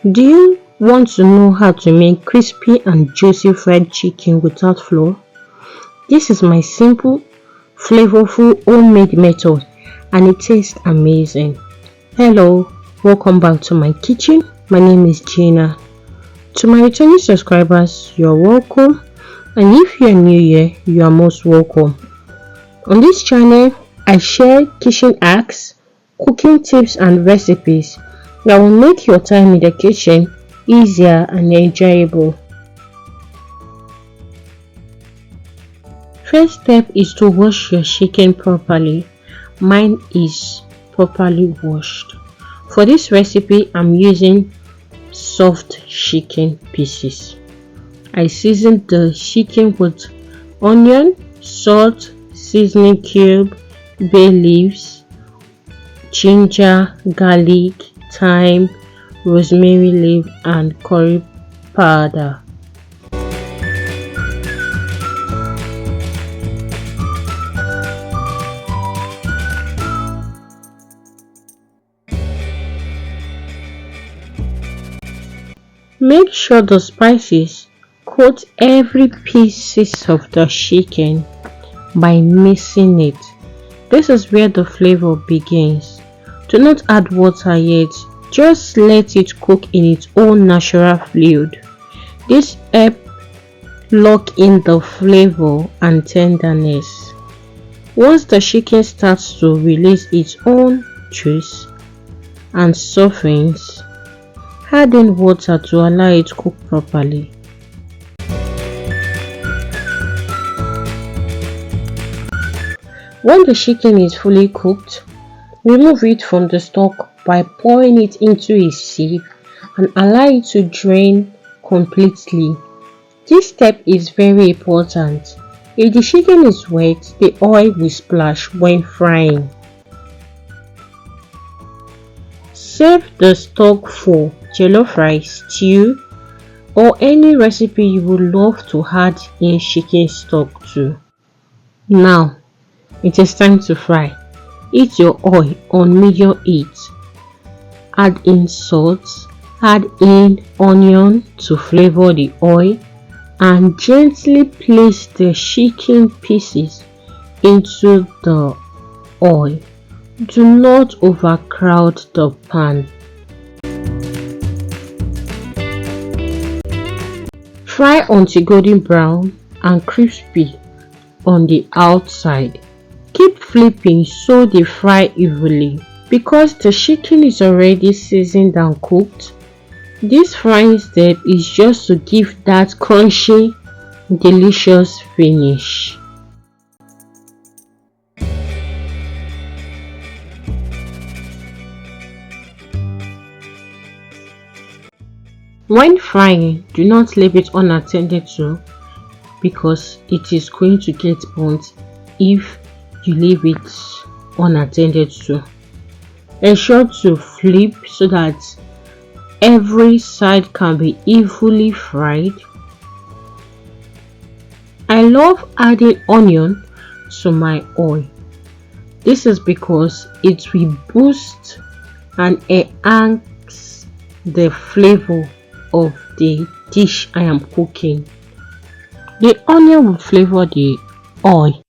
Do you want to know how to make crispy and juicy fried chicken without flour? This is my simple, flavorful homemade method and it tastes amazing. Hello, welcome back to my kitchen. My name is Gina. To my returning subscribers, you are welcome, and if you are new here, you are most welcome. On this channel, I share kitchen hacks, cooking tips and recipes that will make your time in the kitchen easier and enjoyable. First step is to wash your chicken properly. Mine is properly washed. For this recipe, I'm using soft chicken pieces. I seasoned the chicken with onion, salt, seasoning cube, bay leaves, ginger, garlic, thyme, rosemary leaf and curry powder. Make sure the spices coat every piece of the chicken by mixing it. This is where the flavor begins. Do not add water yet, just let it cook in its own natural fluid. This helps lock in the flavor and tenderness. Once the chicken starts to release its own juice and softens, add in water to allow it to cook properly. When the chicken is fully cooked, remove it from the stock by pouring it into a sieve and allow it to drain completely. This step is very important. If the chicken is wet, the oil will splash when frying. Serve the stock for jollof rice, stew, or any recipe you would love to add in chicken stock to. Now, it is time to fry. Heat your oil on medium heat. Add in salt, add in onion to flavor the oil, and gently place the chicken pieces into the oil. Do not overcrowd the pan. Fry until golden brown and crispy on the outside. Keep flipping so they fry evenly. Because the chicken is already seasoned and cooked, this frying step is just to give that crunchy, delicious finish. When frying, do not leave it unattended to because it is going to get burnt if you leave it unattended to. Ensure to flip so that every side can be evenly fried. I love adding onion to my oil. This is because it will boost and enhance the flavor of the dish I am cooking. The onion will flavor the oil.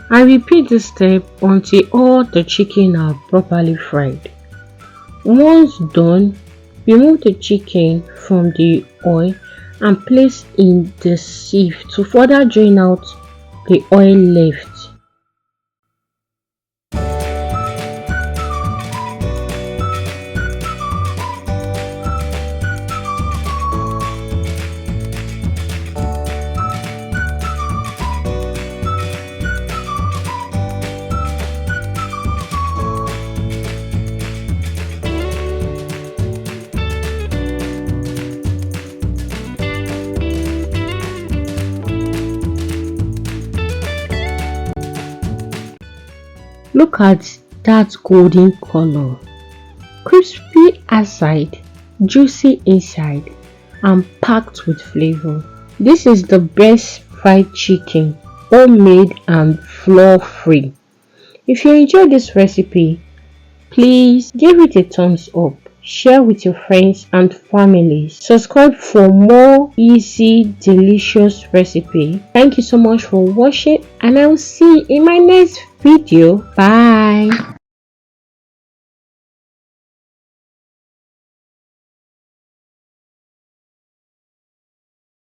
I repeat this step until all the chicken are properly fried. Once done, remove the chicken from the oil and place in the sieve to further drain out the oil left. Look at that golden color. Crispy outside, juicy inside, and packed with flavor. This is the best fried chicken, homemade and flour free. If you enjoyed this recipe, please give it a thumbs up, share with your friends and family, subscribe for more easy, delicious recipe. Thank you so much for watching, and I will see you in my next video. Bye.